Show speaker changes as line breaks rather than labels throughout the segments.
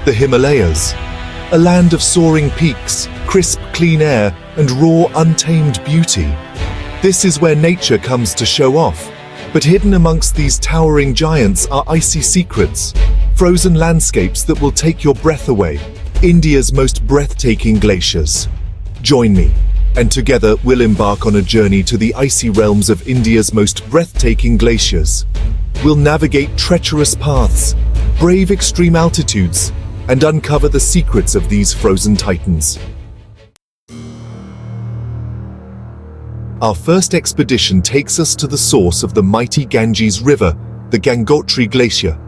The Himalayas, a land of soaring peaks, crisp, clean air, and raw, untamed beauty. This is where nature comes to show off. But hidden amongst these towering giants are icy secrets, frozen landscapes that will take your breath away, India's most breathtaking glaciers. Join me, and together we'll embark on a journey to the icy realms of India's most breathtaking glaciers. We'll navigate treacherous paths, brave extreme altitudes, and uncover the secrets of these frozen titans. Our first expedition takes us to the source of the mighty Ganges River, the Gangotri Glacier.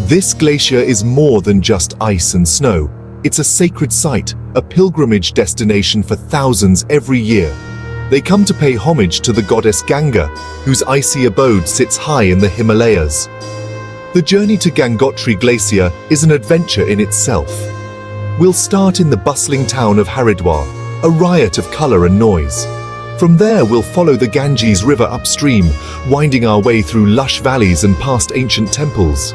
This glacier is more than just ice and snow. It's a sacred site, a pilgrimage destination for thousands every year. They come to pay homage to the goddess Ganga, whose icy abode sits high in the Himalayas. The journey to Gangotri Glacier is an adventure in itself. We'll start in the bustling town of Haridwar, a riot of color and noise. From there, we'll follow the Ganges River upstream, winding our way through lush valleys and past ancient temples.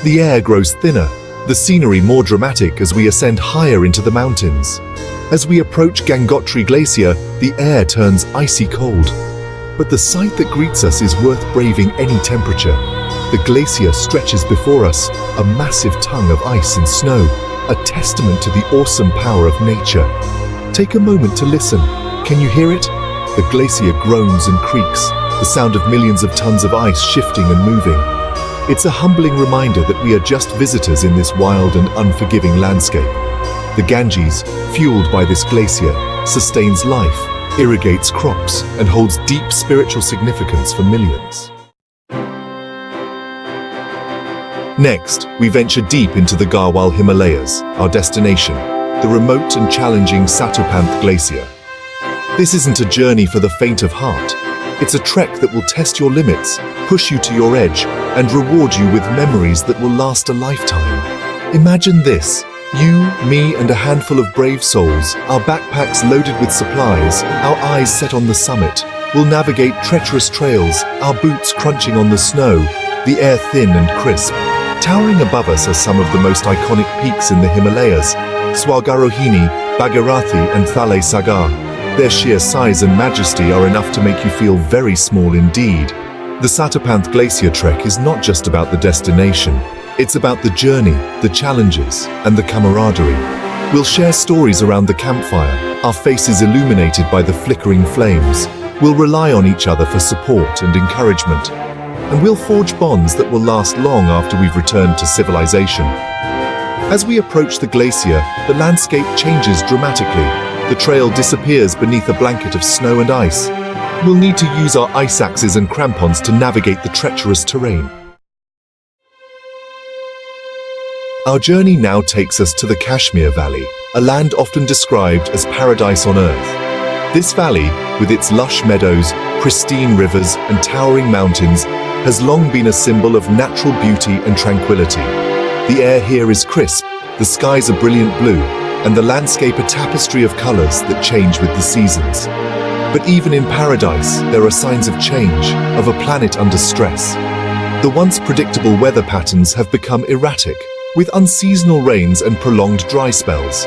The air grows thinner, the scenery more dramatic as we ascend higher into the mountains. As we approach Gangotri Glacier, the air turns icy cold. But the sight that greets us is worth braving any temperature. The glacier stretches before us, a massive tongue of ice and snow, a testament to the awesome power of nature. Take a moment to listen. Can you hear it? The glacier groans and creaks, the sound of millions of tons of ice shifting and moving. It's a humbling reminder that we are just visitors in this wild and unforgiving landscape. The Ganges, fueled by this glacier, sustains life, irrigates crops, and holds deep spiritual significance for millions. Next, we venture deep into the Garhwal Himalayas, our destination, the remote and challenging Satpanth Glacier. This isn't a journey for the faint of heart. It's a trek that will test your limits, push you to your edge, and reward you with memories that will last a lifetime. Imagine this: you, me, and a handful of brave souls, our backpacks loaded with supplies, our eyes set on the summit. We'll navigate treacherous trails, our boots crunching on the snow, the air thin and crisp. Towering above us are some of the most iconic peaks in the Himalayas: Swargarohini, Bhagirathi, and Thalai Sagar. Their sheer size and majesty are enough to make you feel very small indeed. The Satpanth Glacier trek is not just about the destination. It's about the journey, the challenges, and the camaraderie. We'll share stories around the campfire, our faces illuminated by the flickering flames. We'll rely on each other for support and encouragement. And we'll forge bonds that will last long after we've returned to civilization. As we approach the glacier, the landscape changes dramatically. The trail disappears beneath a blanket of snow and ice. We'll need to use our ice axes and crampons to navigate the treacherous terrain. Our journey now takes us to the Kashmir Valley, a land often described as paradise on earth. This valley, with its lush meadows, pristine rivers, and towering mountains, has long been a symbol of natural beauty and tranquility. The air here is crisp, the skies are brilliant blue, and the landscape a tapestry of colors that change with the seasons. But even in paradise, there are signs of change, of a planet under stress. The once predictable weather patterns have become erratic, with unseasonal rains and prolonged dry spells.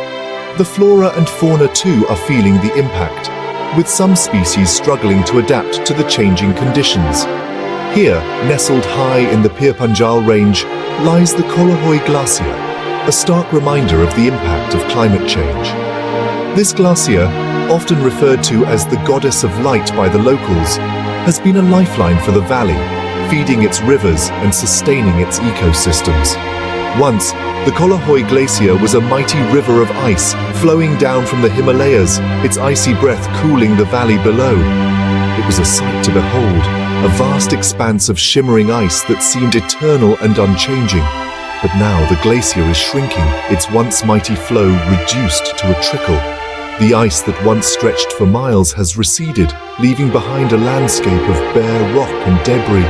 The flora and fauna too are feeling the impact, with some species struggling to adapt to the changing conditions. Here, nestled high in the Pir Panjal range, lies the Kolahoi Glacier, a stark reminder of the impact of climate change. This glacier, often referred to as the goddess of light by the locals, has been a lifeline for the valley, feeding its rivers and sustaining its ecosystems. Once, the Kolahoi Glacier was a mighty river of ice flowing down from the Himalayas, its icy breath cooling the valley below. It was a sight to behold, a vast expanse of shimmering ice that seemed eternal and unchanging. But now the glacier is shrinking, its once mighty flow reduced to a trickle. The ice that once stretched for miles has receded, leaving behind a landscape of bare rock and debris.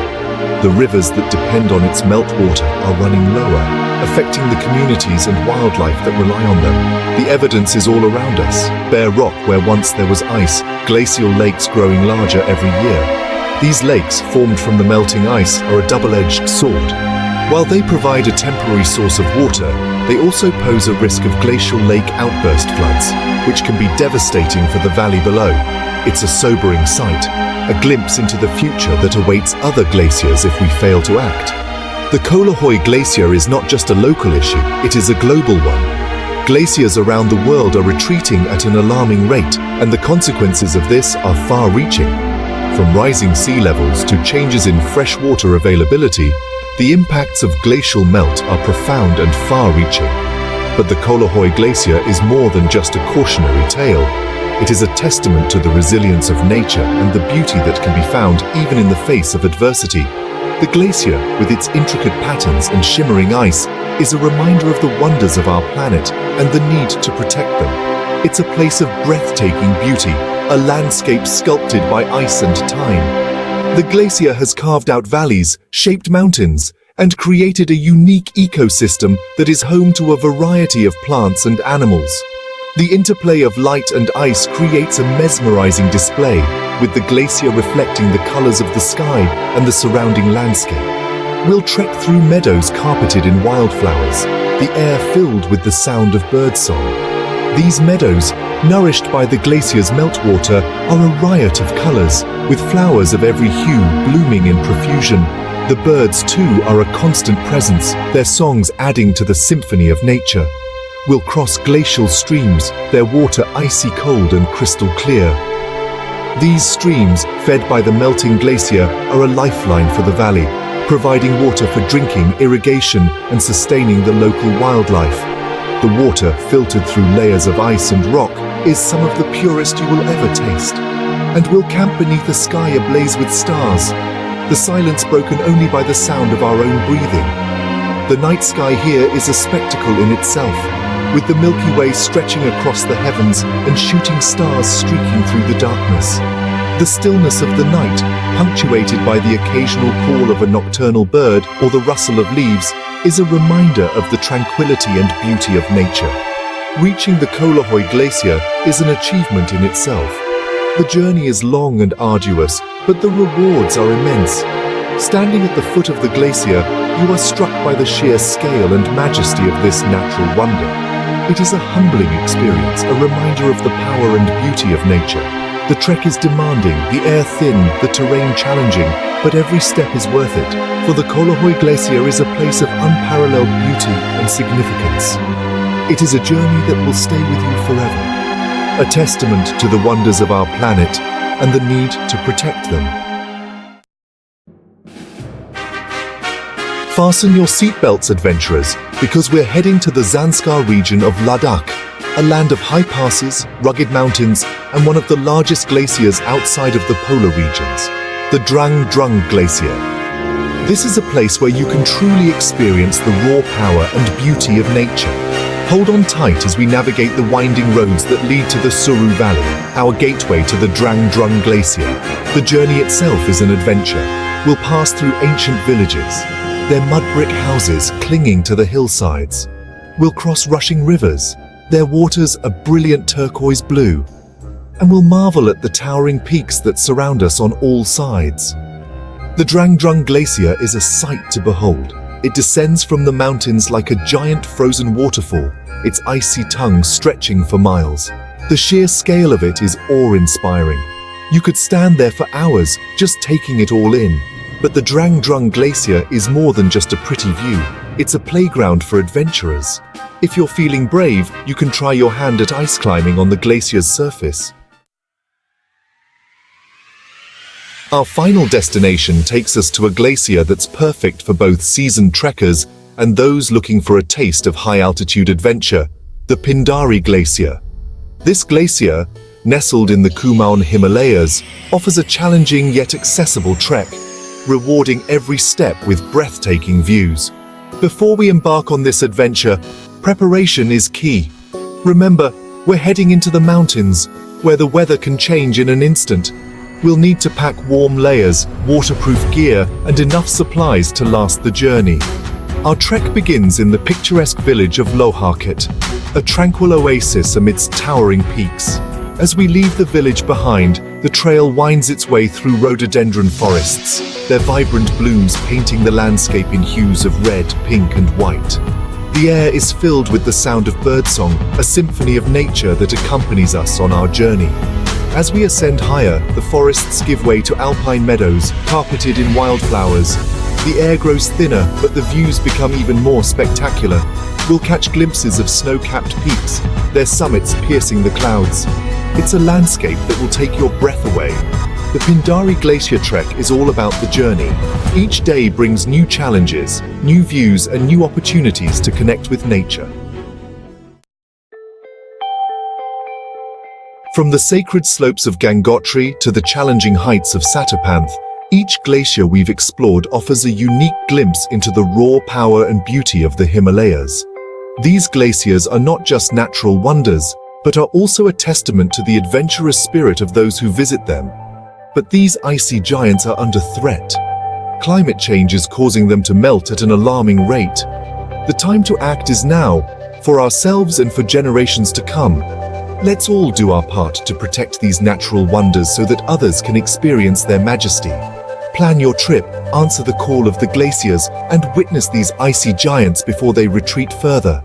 The rivers that depend on its meltwater are running lower, affecting the communities and wildlife that rely on them. The evidence is all around us. Bare rock where once there was ice, glacial lakes growing larger every year. These lakes, formed from the melting ice, are a double-edged sword. While they provide a temporary source of water, they also pose a risk of glacial lake outburst floods, which can be devastating for the valley below. It's a sobering sight, a glimpse into the future that awaits other glaciers if we fail to act. The Kolahoy Glacier is not just a local issue, it is a global one. Glaciers around the world are retreating at an alarming rate, and the consequences of this are far-reaching. From rising sea levels to changes in freshwater availability, the impacts of glacial melt are profound and far-reaching. But the Kolahoy Glacier is more than just a cautionary tale. It is a testament to the resilience of nature and the beauty that can be found even in the face of adversity. The glacier, with its intricate patterns and shimmering ice, is a reminder of the wonders of our planet and the need to protect them. It's a place of breathtaking beauty, a landscape sculpted by ice and time. The glacier has carved out valleys, shaped mountains, and created a unique ecosystem that is home to a variety of plants and animals. The interplay of light and ice creates a mesmerizing display, with the glacier reflecting the colors of the sky and the surrounding landscape. We'll trek through meadows carpeted in wildflowers, the air filled with the sound of birdsong. These meadows, nourished by the glacier's meltwater, are a riot of colors, with flowers of every hue blooming in profusion. The birds, too, are a constant presence, their songs adding to the symphony of nature. We'll cross glacial streams, their water icy cold and crystal clear. These streams, fed by the melting glacier, are a lifeline for the valley, providing water for drinking, irrigation, and sustaining the local wildlife. The water, filtered through layers of ice and rock, is some of the purest you will ever taste. And we'll camp beneath a sky ablaze with stars, the silence broken only by the sound of our own breathing. The night sky here is a spectacle in itself, with the Milky Way stretching across the heavens and shooting stars streaking through the darkness. The stillness of the night, punctuated by the occasional call of a nocturnal bird or the rustle of leaves, is a reminder of the tranquility and beauty of nature. Reaching the Kolahoy Glacier is an achievement in itself. The journey is long and arduous, but the rewards are immense. Standing at the foot of the glacier, you are struck by the sheer scale and majesty of this natural wonder. It is a humbling experience, a reminder of the power and beauty of nature. The trek is demanding, the air thin, the terrain challenging, but every step is worth it, for the Kolahoy Glacier is a place of unparalleled beauty and significance. It is a journey that will stay with you forever, a testament to the wonders of our planet and the need to protect them. Fasten your seatbelts, adventurers, because we're heading to the Zanskar region of Ladakh, a land of high passes, rugged mountains, and one of the largest glaciers outside of the polar regions, the Drang Drung Glacier. This is a place where you can truly experience the raw power and beauty of nature. Hold on tight as we navigate the winding roads that lead to the Suru Valley, our gateway to the Drang Drung Glacier. The journey itself is an adventure. We'll pass through ancient villages, their mud brick houses clinging to the hillsides. We'll cross rushing rivers, their waters a brilliant turquoise blue, and we'll marvel at the towering peaks that surround us on all sides. The Drang Drung Glacier is a sight to behold. It descends from the mountains like a giant frozen waterfall, its icy tongue stretching for miles. The sheer scale of it is awe-inspiring. You could stand there for hours, just taking it all in. But the Drang Drung Glacier is more than just a pretty view. It's a playground for adventurers. If you're feeling brave, you can try your hand at ice climbing on the glacier's surface. Our final destination takes us to a glacier that's perfect for both seasoned trekkers and those looking for a taste of high-altitude adventure, the Pindari Glacier. This glacier, nestled in the Kumaon Himalayas, offers a challenging yet accessible trek, rewarding every step with breathtaking views. Before we embark on this adventure, preparation is key. Remember, we're heading into the mountains, where the weather can change in an instant. We'll need to pack warm layers, waterproof gear, and enough supplies to last the journey. Our trek begins in the picturesque village of Loharkut, a tranquil oasis amidst towering peaks. As we leave the village behind, the trail winds its way through rhododendron forests, their vibrant blooms painting the landscape in hues of red, pink, and white. The air is filled with the sound of birdsong, a symphony of nature that accompanies us on our journey. As we ascend higher, the forests give way to alpine meadows, carpeted in wildflowers. The air grows thinner, but the views become even more spectacular. We'll catch glimpses of snow-capped peaks, their summits piercing the clouds. It's a landscape that will take your breath away. The Pindari Glacier Trek is all about the journey. Each day brings new challenges, new views, and new opportunities to connect with nature. From the sacred slopes of Gangotri to the challenging heights of Satapanth, each glacier we've explored offers a unique glimpse into the raw power and beauty of the Himalayas. These glaciers are not just natural wonders, but are also a testament to the adventurous spirit of those who visit them. But these icy giants are under threat. Climate change is causing them to melt at an alarming rate. The time to act is now, for ourselves and for generations to come. Let's all do our part to protect these natural wonders so that others can experience their majesty. Plan your trip, answer the call of the glaciers, and witness these icy giants before they retreat further.